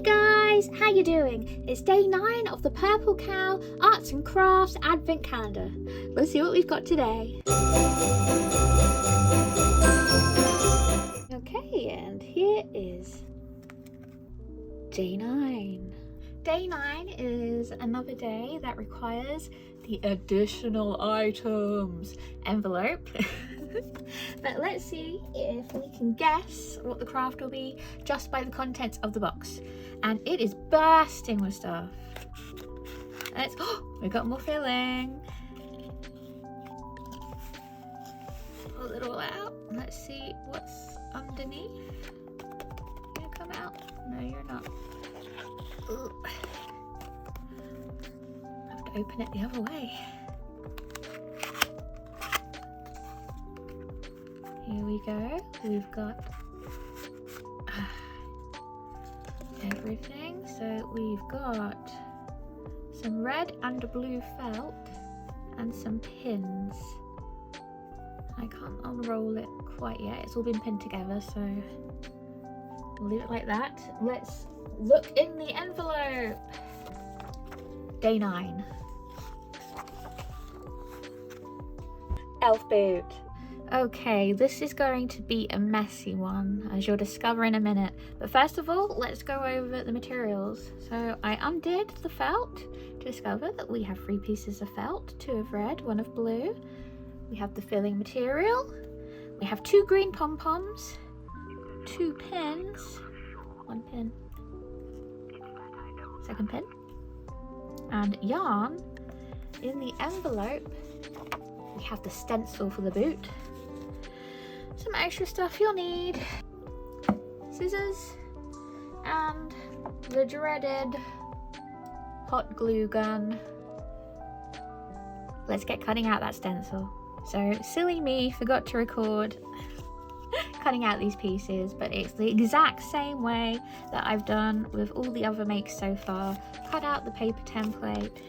guys, how you doing? It's day 9 of the Purple Cow Arts and Crafts Advent Calendar. Let's see what we've got today. Okay, and here is day 9. Day 9 is another day that requires the additional items envelope. But let's see if we can guess what the craft will be just by the contents of the box. And it is bursting with stuff. Let's, we got more filling. Pull it all out. Let's see what's underneath. You gonna come out? No, you're not. Ooh. I have to open it the other way. Here we go. We've got everything. So we've got some red and blue felt and some pins. I can't unroll it quite yet. It's all been pinned together, so we'll leave it like that. Let's look in the envelope. Day 9. Elf boot. Okay, this is going to be a messy one, as you'll discover in a minute. But first of all, let's go over the materials. So I undid the felt to discover that we have 3 pieces of felt, 2 of red, 1 of blue. We have the filling material. We have 2 green pom-poms, 2 pins, 1 pin, 2nd pin, and yarn. In the envelope, we have the stencil for the boot. Some extra stuff you'll need, scissors, and the dreaded hot glue gun. Let's get cutting out that stencil. So silly me, forgot to record cutting out these pieces, but it's the exact same way that I've done with all the other makes so far. Cut out the paper template,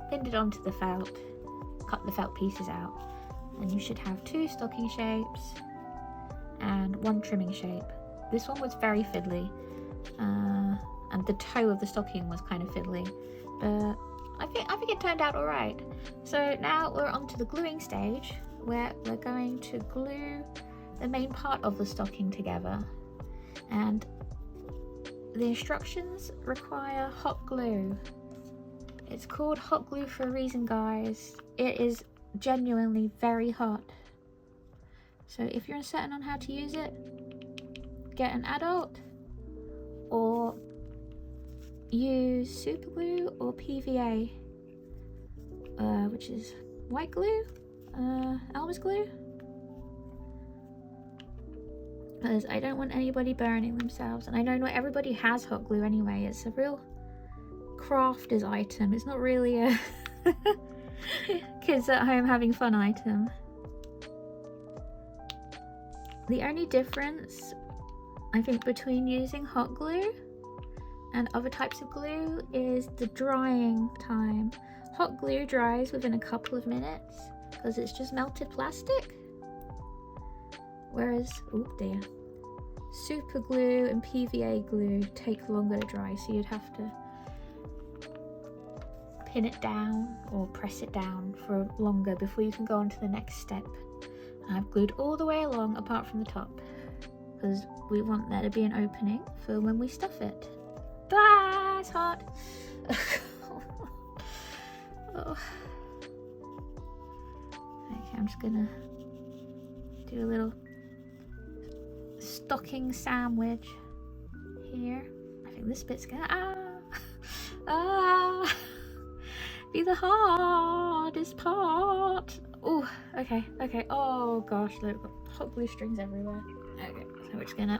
pinned it onto the felt, cut the felt pieces out, and you should have 2 stocking shapes and 1 trimming shape. This one was very fiddly, and the toe of the stocking was kind of fiddly, but I think it turned out all right. So now we're on to the gluing stage, where we're going to glue the main part of the stocking together, and the instructions require hot glue. It's called hot glue for a reason, guys. It is genuinely very hot. So if you're uncertain on how to use it, get an adult or use super glue or PVA, which is white glue, Elmer's glue, because I don't want anybody burning themselves, and I know not everybody has hot glue anyway. It's a real crafters item. It's not really a kids at home having fun item. The only difference I think between using hot glue and other types of glue is the drying time. Hot glue dries within a couple of minutes because it's just melted plastic, whereas, oh dear, super glue and PVA glue take longer to dry, so you'd have to pin it down or press it down for longer before you can go on to the next step. I've glued all the way along apart from the top, because we want there to be an opening for when we stuff it. Ah, it's hot. Oh. Okay, I'm just gonna do a little stocking sandwich here. I think this bit's gonna be the hardest part. Oh, okay. Oh gosh, look, I've got hot glue strings everywhere. Okay, so we're just gonna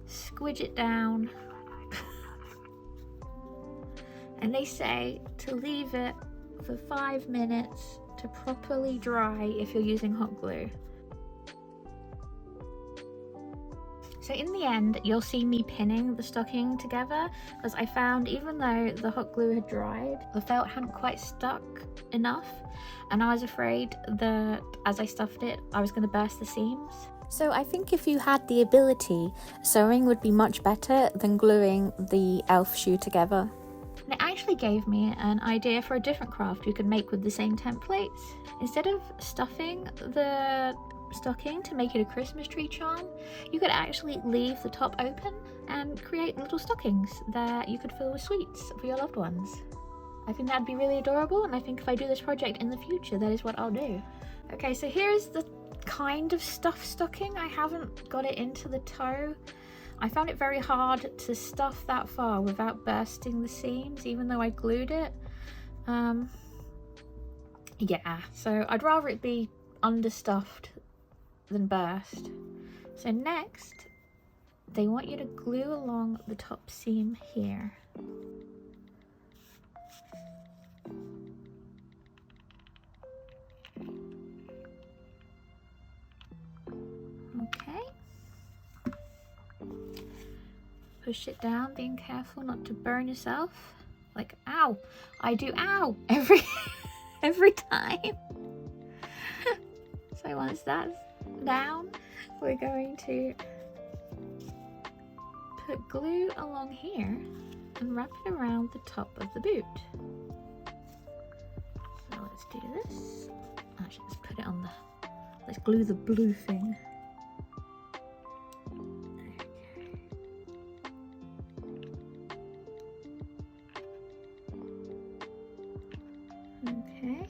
squidge it down. And they say to leave it for 5 minutes to properly dry if you're using hot glue. So in the end, you'll see me pinning the stocking together, because I found even though the hot glue had dried, the felt hadn't quite stuck enough, and I was afraid that as I stuffed it, I was going to burst the seams. So I think if you had the ability, sewing would be much better than gluing the elf shoe together. And it actually gave me an idea for a different craft you could make with the same templates. Instead of stuffing the stocking to make it a Christmas tree charm, you could actually leave the top open and create little stockings that you could fill with sweets for your loved ones. I think that'd be really adorable, and I think if I do this project in the future, that is what I'll do. Okay, so here's the kind of stuffed stocking. I haven't got it into the toe. I found it very hard to stuff that far without bursting the seams, even though I glued it. Yeah, so I'd rather it be understuffed than burst. So next, they want you to glue along the top seam here. Okay. Push it down, being careful not to burn yourself. Like, ow! I do ow every time. So once that's down, we're going to put glue along here and wrap it around the top of the boot. So let's do this. Actually, let's put it on the, let's glue the blue thing. Okay,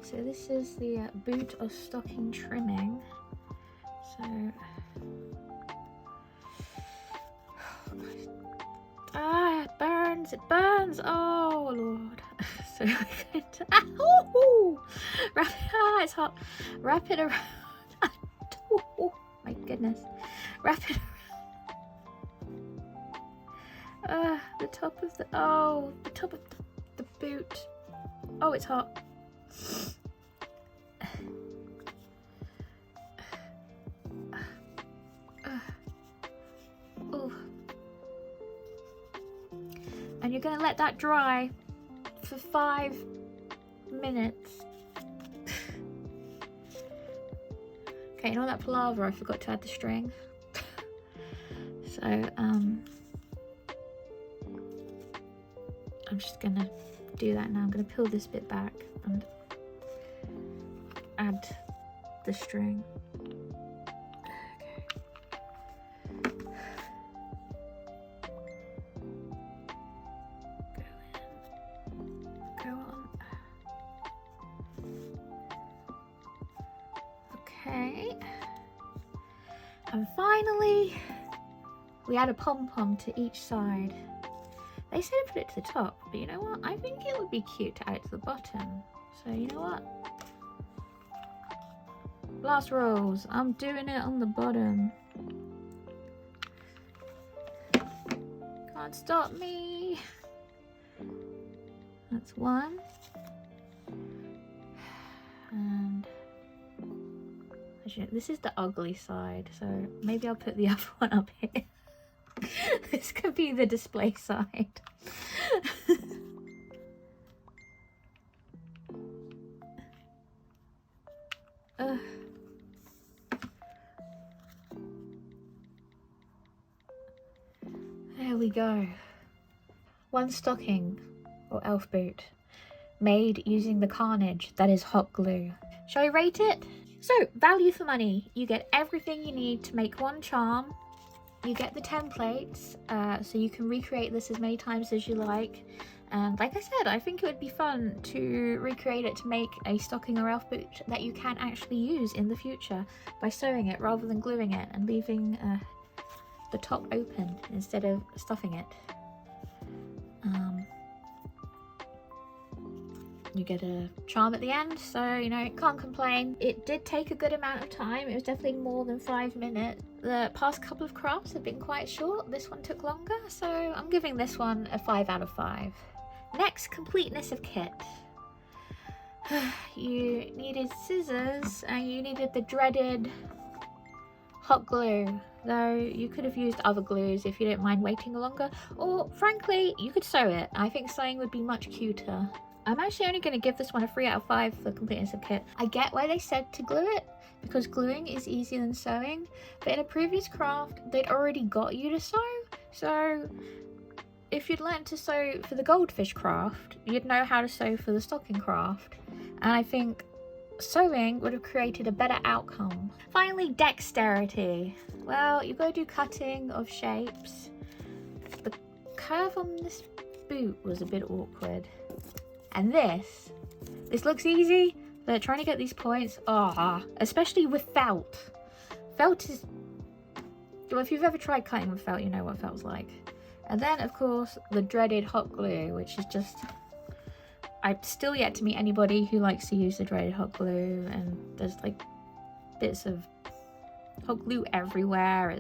so this is the boot or stocking trimming. So, it burns, it burns, oh Lord. So we're going to, it's hot, wrap it around, oh my goodness, wrap it around, the top of the, the top of the boot. Oh, it's hot. Oh. And you're gonna let that dry for 5 minutes. Okay, you know that palaver, I forgot to add the string. So, I'm just gonna do that now. I'm going to peel this bit back and add the string. Okay. Go on. Okay. And finally, we add a pom-pom to each side. They said put it to the top, but you know what? I think it would be cute to add it to the bottom. So you know what? Blast rolls. I'm doing it on the bottom. Can't stop me. That's one. And actually, this is the ugly side, so maybe I'll put the other one up here. This could be the display side. There we go. One stocking, or elf boot, made using the carnage that is hot glue. Shall we rate it? So, value for money. You get everything you need to make one charm. You get the templates, so you can recreate this as many times as you like. And like I said, I think it would be fun to recreate it to make a stocking or elf boot that you can actually use in the future by sewing it rather than gluing it and leaving the top open instead of stuffing it. You get a charm at the end, so you know, can't complain. It did take a good amount of time. It was definitely more than 5 minutes. The past couple of crafts have been quite short. This one took longer, so I'm giving this one a 5 out of 5. Next, completeness of kit. You needed scissors and you needed the dreaded hot glue, though you could have used other glues if you don't mind waiting longer, or frankly you could sew it. I think sewing would be much cuter. I'm actually only going to give this one a 3 out of 5 for completeness of kit. I get why they said to glue it, because gluing is easier than sewing, but in a previous craft they'd already got you to sew. So if you'd learned to sew for the goldfish craft, you'd know how to sew for the stocking craft, and I think sewing would have created a better outcome. Finally, dexterity. Well, you've got to do cutting of shapes. The curve on this boot was a bit awkward, and this looks easy, but trying to get these points, especially with felt. Felt is, well, if you've ever tried cutting with felt, you know what felt's like. And then, of course, the dreaded hot glue, which is just, I've still yet to meet anybody who likes to use the dreaded hot glue, and there's like bits of hot glue everywhere.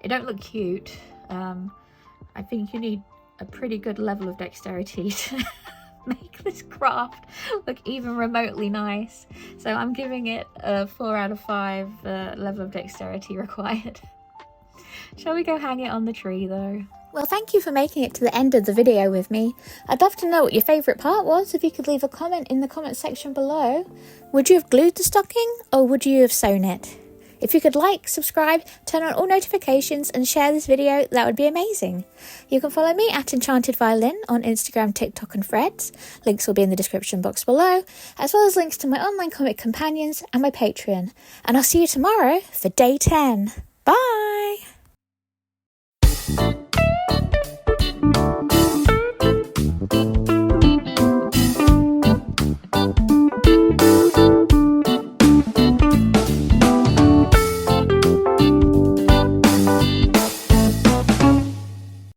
It don't look cute. I think you need a pretty good level of dexterity to make this craft look even remotely nice. So I'm giving it a 4 out of 5 level of dexterity required. Shall we go hang it on the tree though? Well, thank you for making it to the end of the video with me. I'd love to know what your favourite part was. If you could leave a comment in the comment section below. Would you have glued the stocking, or would you have sewn it? If you could like, subscribe, turn on all notifications and share this video, that would be amazing. You can follow me at Enchanted Violin on Instagram, TikTok and Threads. Links will be in the description box below, as well as links to my online comic companions and my Patreon. And I'll see you tomorrow for day 10. Bye!